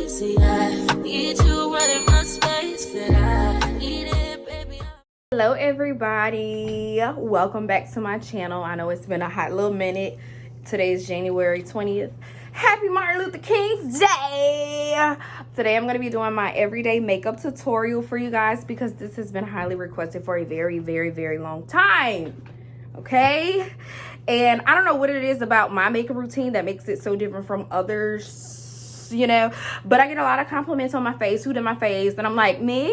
See, I need you running my space, that I need it, baby. Hello everybody, welcome back to my channel. I know it's been a hot little minute. Today is January 20th. Happy Martin Luther King's Day. Today I'm going to be doing my everyday makeup tutorial for you guys because this has been highly requested for a very long time. Okay, and I don't know what it is about my makeup routine that makes it so different from others, you know, but I get a lot of compliments on my face, who did my face, and I'm like, me?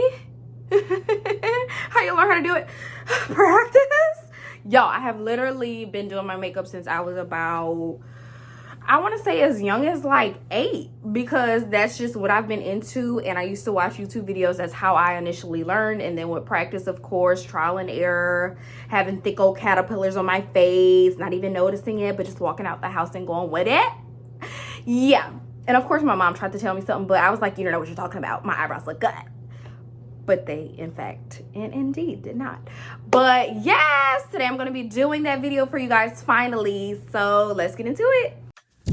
How you learn how to do it? Practice. Y'all, I have literally been doing my makeup since I was about, I want to say as young as like 8, because that's just what I've been into, and I used to watch YouTube videos. That's how I initially learned, and then with practice, of course, trial and error, having thick old caterpillars on my face, not even noticing it, but just walking out the house and going with it. Yeah, and of course my mom tried to tell me something, but I was like, you don't know what you're talking about, my eyebrows look good. But they, in fact, and indeed did not. But yes, today I'm going to be doing that video for you guys finally. So let's get into it.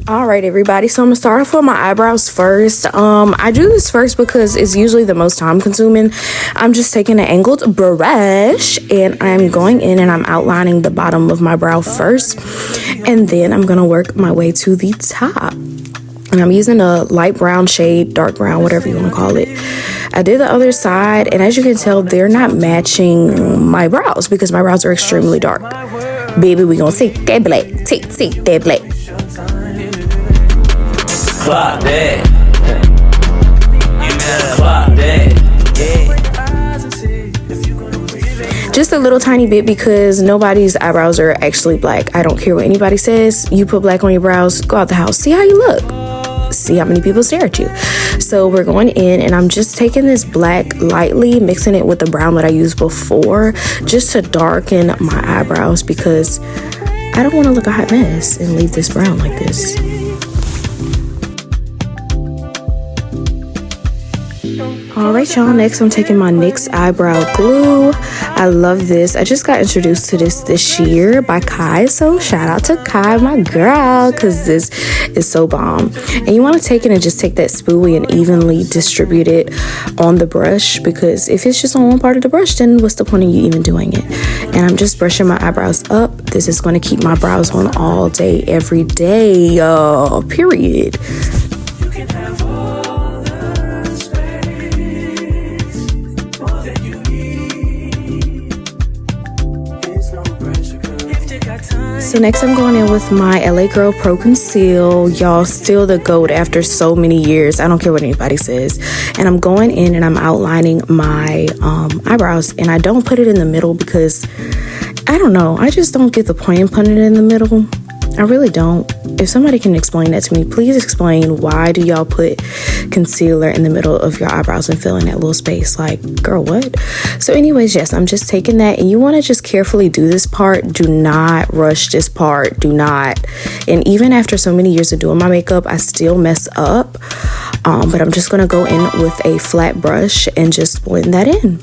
All right, everybody. So I'm going to start off with my eyebrows first. I do this first because it's usually the most time consuming. I'm just taking an angled brush and I'm going in and I'm outlining the bottom of my brow first. And then I'm going to work my way to the top. And I'm using a light brown shade, dark brown, whatever you want to call it. I did the other side, and as you can tell, they're not matching my brows because my brows are extremely dark. Baby, we gonna take that black, take that black. Clock that. You better clock that. Just a little tiny bit because nobody's eyebrows are actually black. I don't care what anybody says. You put black on your brows, go out the house, see how you look. See how many people stare at you. So we're going in and I'm just taking this black lightly, mixing it with the brown that I used before, just to darken my eyebrows because I don't want to look a hot mess and leave this brown like this. Alright y'all, next I'm taking my NYX eyebrow glue. I love this. I just got introduced to this year by Kai, so shout out to Kai, my girl, because this is so bomb. And you want to take it and just take that spoolie and evenly distribute it on the brush, because if it's just on one part of the brush, then what's the point of you even doing it? And I'm just brushing my eyebrows up. This is going to keep my brows on all day, every day, period. So next I'm going in with my LA Girl Pro Conceal. Y'all, still the GOAT after so many years. I don't care what anybody says. And I'm going in and I'm outlining my eyebrows. And I don't put it in the middle because, I don't know, I just don't get the point in putting it in the middle. I really don't. If somebody can explain that to me, please explain, why do y'all put concealer in the middle of your eyebrows and fill in that little space? Like, girl, what? So anyways, yes, I'm just taking that, and you want to just carefully do this part. Do not rush this part. Do not. And even after so many years of doing my makeup, I still mess up. But I'm just going to go in with a flat brush and just blend that in.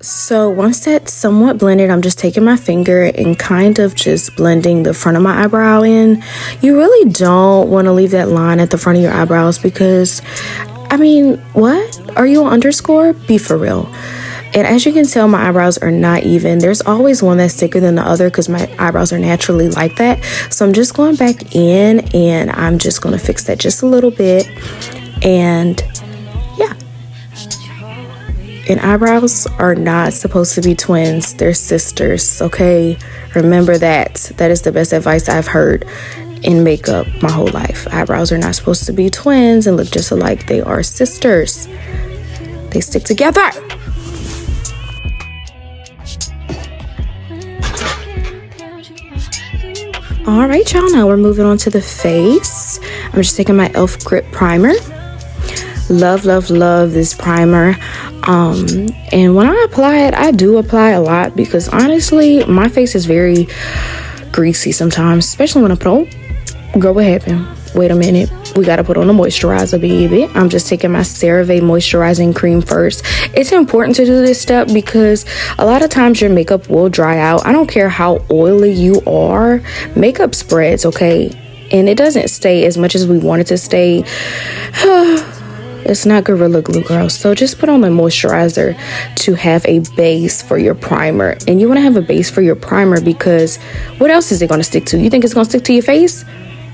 So once that's somewhat blended, I'm just taking my finger and kind of just blending the front of my eyebrow in. You really don't want to leave that line at the front of your eyebrows because, I mean, what? Are you an underscore? Be for real. And as you can tell, my eyebrows are not even. There's always one that's thicker than the other because my eyebrows are naturally like that. So I'm just going back in and I'm just going to fix that just a little bit. And yeah. And eyebrows are not supposed to be twins. They're sisters, okay? Remember that. That is the best advice I've heard in makeup my whole life. Eyebrows are not supposed to be twins and look just alike. They are sisters. They stick together. All right, y'all, now we're moving on to the face. I'm just taking my e.l.f. Grip Primer. Love this primer. And when I apply it, I do apply a lot because honestly, my face is very greasy sometimes, especially when I put on. Girl, what happened? Wait a minute. We gotta put on a moisturizer, baby. I'm just taking my CeraVe moisturizing cream first. It's important to do this step because a lot of times your makeup will dry out. I don't care how oily you are. Makeup spreads, okay? And it doesn't stay as much as we want it to stay. It's not Gorilla Glue, girl. So just put on the moisturizer to have a base for your primer. And you want to have a base for your primer because what else is it going to stick to? You think it's going to stick to your face?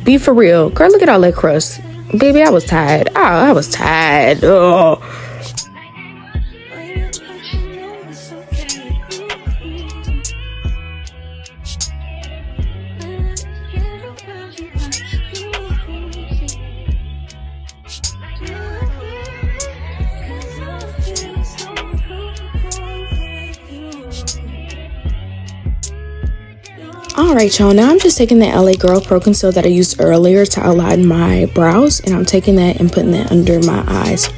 Be for real. Girl, look at all that crust. Baby, I was tired. Oh, I was tired. Oh. Alright, y'all, now I'm just taking the LA Girl Pro Conceal that I used earlier to outline my brows, and I'm taking that and putting that under my eyes.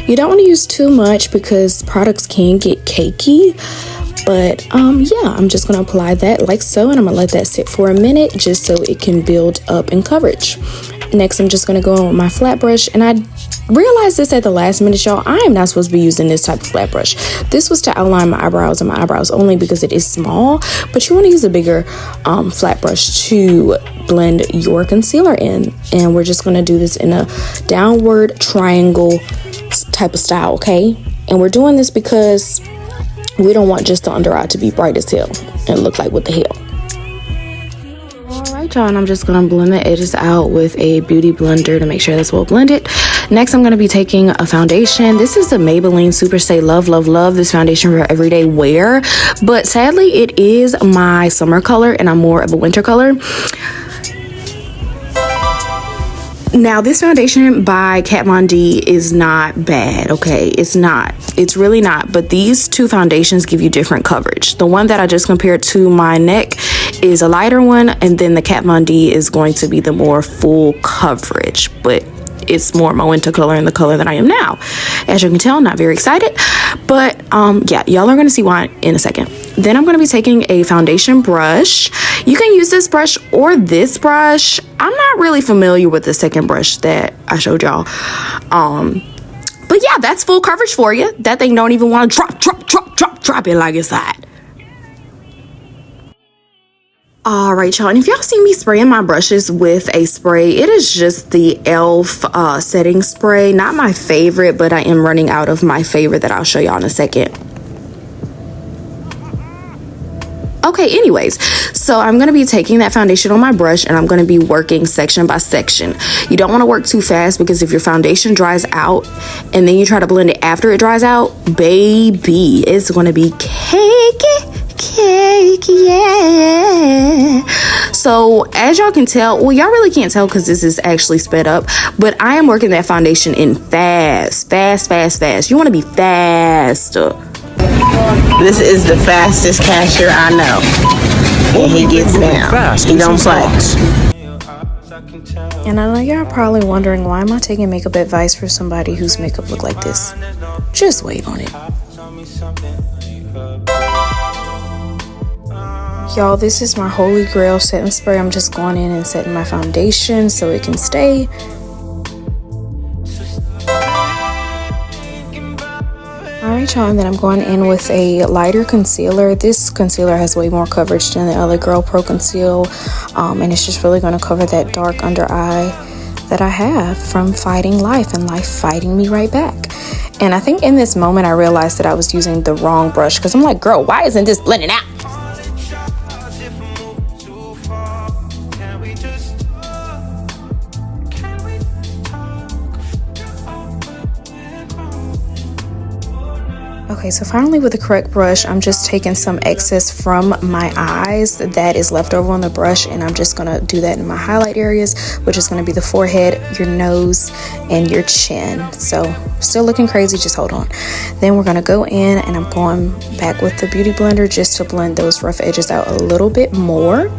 You don't want to use too much because products can get cakey, but yeah, I'm just going to apply that like so, and I'm going to let that sit for a minute just so it can build up in coverage. Next, I'm just going to go in with my flat brush, and I realized this at the last minute, y'all. I am not supposed to be using this type of flat brush. This was to outline my eyebrows and my eyebrows only because it is small, but you want to use a bigger flat brush to blend your concealer in. And we're just going to do this in a downward triangle type of style, okay? And we're doing this because we don't want just the under eye to be bright as hell and look like what the hell. Alright, y'all, and I'm just going to blend the edges out with a beauty blender to make sure that's well blended. Next, I'm going to be taking a foundation. This is the Maybelline Super Stay Love, Love, Love. This foundation for everyday wear. But sadly, it is my summer color, and I'm more of a winter color. Now, this foundation by Kat Von D is not bad, okay? It's not. It's really not. But these two foundations give you different coverage. The one that I just compared to my neck is a lighter one, and then the Kat Von D is going to be the more full coverage. But it's more my winter color and the color that I am now. As you can tell, not very excited. But yeah, y'all are going to see why in a second. Then I'm going to be taking a foundation brush. You can use this brush or this brush. I'm not really familiar with the second brush that I showed y'all. But yeah, that's full coverage for you. That thing don't even want to drop it like it's hot. Alright, y'all, and if y'all see me spraying my brushes with a spray, it is just the e.l.f. setting spray. Not my favorite, but I am running out of my favorite that I'll show y'all in a second. Okay, anyways, so I'm going to be taking that foundation on my brush, and I'm going to be working section by section. You don't want to work too fast because if your foundation dries out and then you try to blend it after it dries out, baby, it's going to be cakey. Cake, yeah. So as y'all can tell, well, y'all really can't tell because this is actually sped up, but I am working that foundation in fast. You want to be fast. This is the fastest cashier I know, and he gets down. He don't play. And I know y'all probably wondering, why am I taking makeup advice for somebody whose makeup look like this? Just wait on it. Y'all, this is my holy grail setting spray. I'm just going in and setting my foundation so it can stay. Alright, y'all, and then I'm going in with a lighter concealer. This concealer has way more coverage than the LA Girl Pro Conceal, and it's just really going to cover that dark under eye that I have from fighting life and life fighting me right back. And I think in this moment I realized that I was using the wrong brush because I'm like, girl, why isn't this blending out? Okay, so finally with the correct brush, I'm just taking some excess from my eyes that is left over on the brush, and I'm just gonna do that in my highlight areas, which is gonna be the forehead, your nose, and your chin. So still looking crazy, just hold on. Then we're gonna go in, and I'm going back with the beauty blender just to blend those rough edges out a little bit more.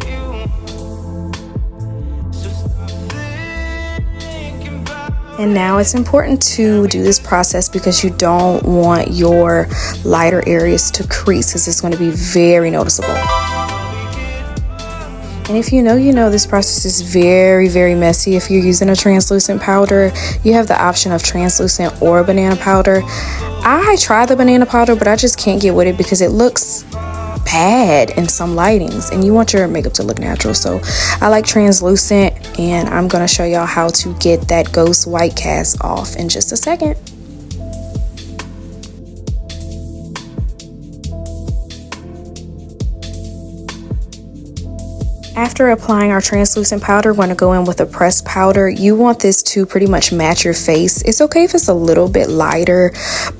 And now it's important to do this process because you don't want your lighter areas to crease because it's going to be very noticeable. And if you know, this process is very, very messy. If you're using a translucent powder, you have the option of translucent or banana powder. I tried the banana powder, but I just can't get with it because it looks bad in some lightings, and you want your makeup to look natural. So I like translucent, and I'm gonna show y'all how to get that ghost white cast off in just a second. After applying our translucent powder, we're going to go in with a pressed powder. You want this to pretty much match your face. It's okay if it's a little bit lighter,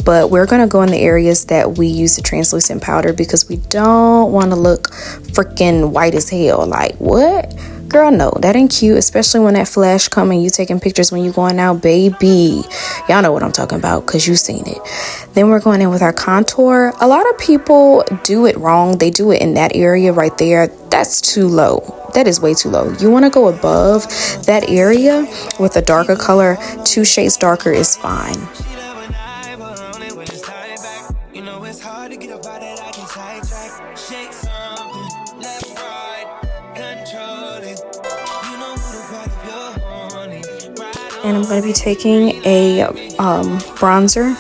but we're going to go in the areas that we use the translucent powder because we don't want to look freaking white as hell. Like, what? Girl, no, that ain't cute, especially when that flash come and you taking pictures when you going out, baby. Y'all know what I'm talking about because you seen it. Then we're going in with our contour. A lot of people do it wrong. They do it in that area right there. That's too low. That is way too low. You want to go above that area with a darker color. 2 shades darker is fine. And I'm going to be taking a bronzer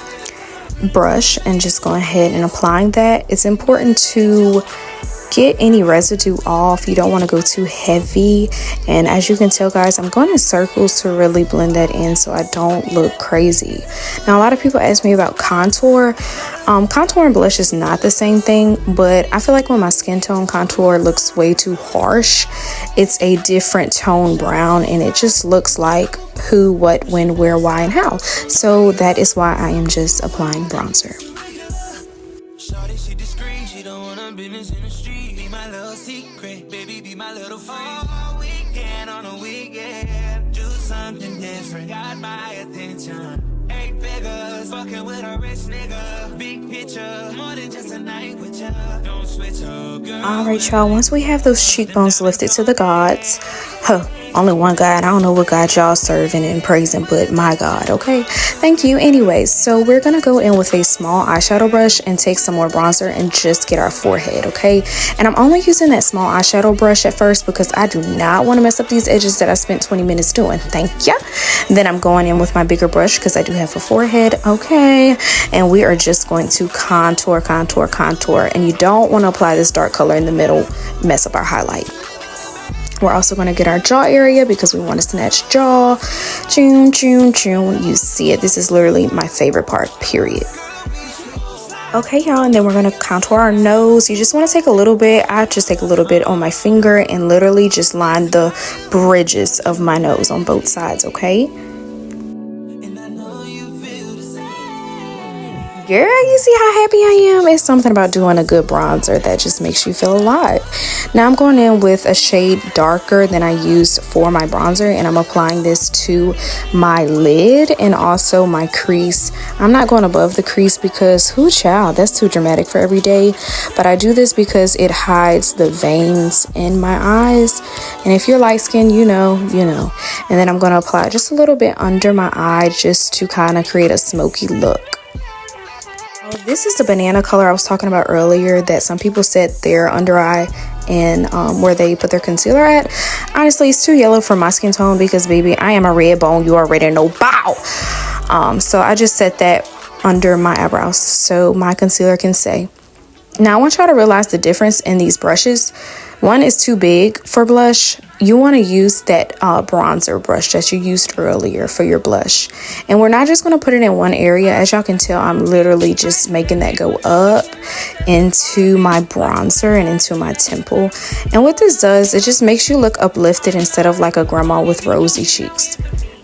brush and just going ahead and applying that. It's important to get any residue off. You don't want to go too heavy, and as you can tell, guys, I'm going in circles to really blend that in so I don't look crazy. Now, a lot of people ask me about contour. Contour and blush is not the same thing, but I feel like when my skin tone contour looks way too harsh, it's a different tone brown, and it just looks like who, what, when, where, why, and how. So that is why I am just applying bronzer. Alright, y'all, once we have those cheekbones lifted to the gods, only one God. I don't know what God y'all serving and praising, but my God, okay? Thank you. Anyways, so we're going to go in with a small eyeshadow brush and take some more bronzer and just get our forehead, okay? And I'm only using that small eyeshadow brush at first because I do not want to mess up these edges that I spent 20 minutes doing. Thank ya. Then I'm going in with my bigger brush because I do have a forehead, okay? And we are just going to contour, contour, contour. And you don't want to apply this dark color in the middle, mess up our highlight. We're also going to get our jaw area because we want to snatch jaw. Choom, choom, choom. You see it. This is literally my favorite part, period. Okay, y'all, and then we're going to contour our nose. You just want to take a little bit. I just take a little bit on my finger and literally just line the bridges of my nose on both sides, okay? Girl, you see how happy I am? It's something about doing a good bronzer that just makes you feel alive. Now I'm going in with a shade darker than I used for my bronzer, and I'm applying this to my lid and also my crease. I'm not going above the crease because, whoo child, that's too dramatic for every day. But I do this because it hides the veins in my eyes. And if you're light skinned, you know. And then I'm going to apply just a little bit under my eye just to kind of create a smoky look. This is the banana color I was talking about earlier that some people said their under eye and where they put their concealer at. Honestly, it's too yellow for my skin tone because, baby, I am a red bone. You already know. Bow! So I just set that under my eyebrows so my concealer can stay. Now, I want y'all to realize the difference in these brushes. One is too big for blush. You want to use that bronzer brush that you used earlier for your blush. And we're not just going to put it in one area. As y'all can tell, I'm literally just making that go up into my bronzer and into my temple. And what this does, it just makes you look uplifted instead of like a grandma with rosy cheeks.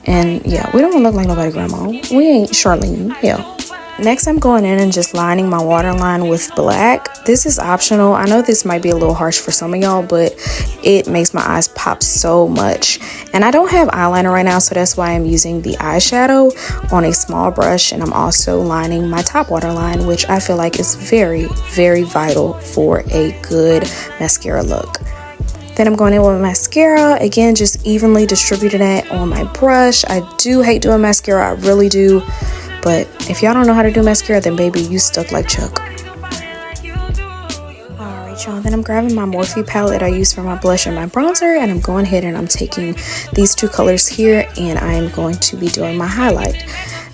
And yeah, we don't want to look like nobody grandma. We ain't Charlene. Yeah. Next, I'm going in and just lining my waterline with black. This is optional. I know this might be a little harsh for some of y'all, but it makes my eyes pop so much. And I don't have eyeliner right now, so that's why I'm using the eyeshadow on a small brush. And I'm also lining my top waterline, which I feel like is very, very vital for a good mascara look. Then I'm going in with mascara. Again, just evenly distributing it on my brush. I do hate doing mascara. I really do. But if y'all don't know how to do mascara, then baby, you stuck like Chuck. Alright, Y'all, then I'm grabbing my Morphe palette I use for my blush and my bronzer, and I'm going ahead and I'm taking these two colors here, and I'm going to be doing my highlight.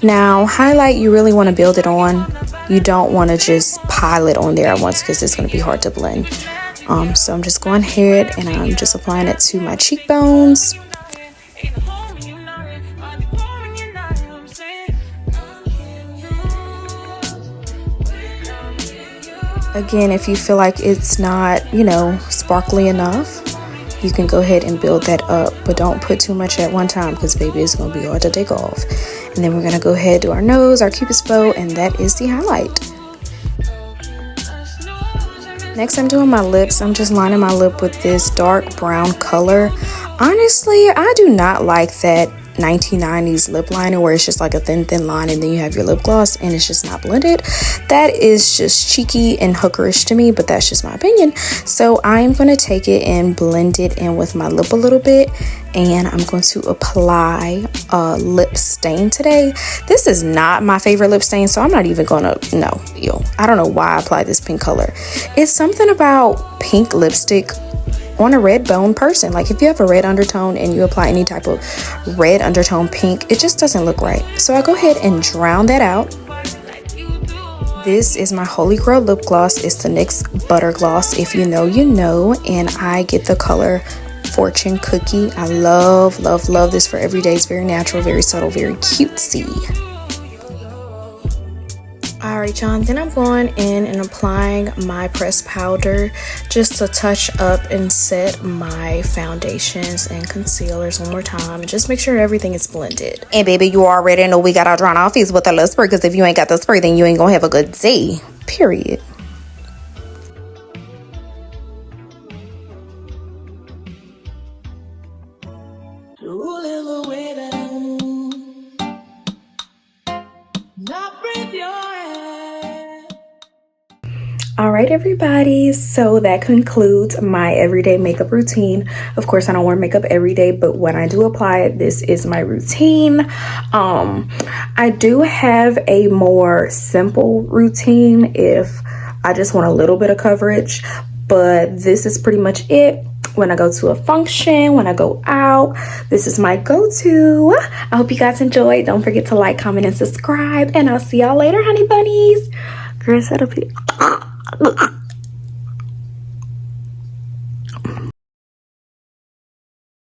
Now, highlight, you really want to build it on. You don't want to just pile it on there at once because it's going to be hard to blend. So I'm just going ahead and I'm just applying it to my cheekbones. Again, if you feel like it's not, you know, sparkly enough, you can go ahead and build that up, but don't put too much at one time because baby, it's going to be hard to take off. And then we're going to go ahead, do our nose, our cupid's bow, and that is the highlight. Next, I'm doing my lips. I'm just lining my lip with this dark brown color. Honestly, I do not like that 1990s lip liner where it's just like a thin line and then you have your lip gloss and it's just not blended. That is just cheeky and hookerish to me, but that's just my opinion. So I'm going to take it and blend it in with my lip a little bit, and I'm going to apply a lip stain today. This is not my favorite lip stain, so I'm not even gonna, I don't know why I applied this pink color. It's something about pink lipstick on a red bone person. Like if you have a red undertone and you apply any type of red undertone pink, it just doesn't look right. So I go ahead and drown that out. This is my holy grail lip gloss. It's the NYX Butter Gloss. If you know, you know. And I get the color Fortune Cookie. I love this for every day. It's very natural, very subtle, very cutesy. Alright, y'all, then I'm going in and applying my pressed powder just to touch up and set my foundations and concealers one more time, and just make sure everything is blended. And baby, you already know we got our drawn off with a little spray, because if you ain't got the spray, then you ain't gonna have a good day, period. Alright everybody, so that concludes my everyday makeup routine. Of course, I don't wear makeup every day, but when I do apply it, this is my routine. I do have a more simple routine if I just want a little bit of coverage, but this is pretty much it. When I go to a function, when I go out, this is my go-to. I hope you guys enjoyed. Don't forget to like, comment, and subscribe, and I'll see y'all later, honey bunnies. Girl, settle up here.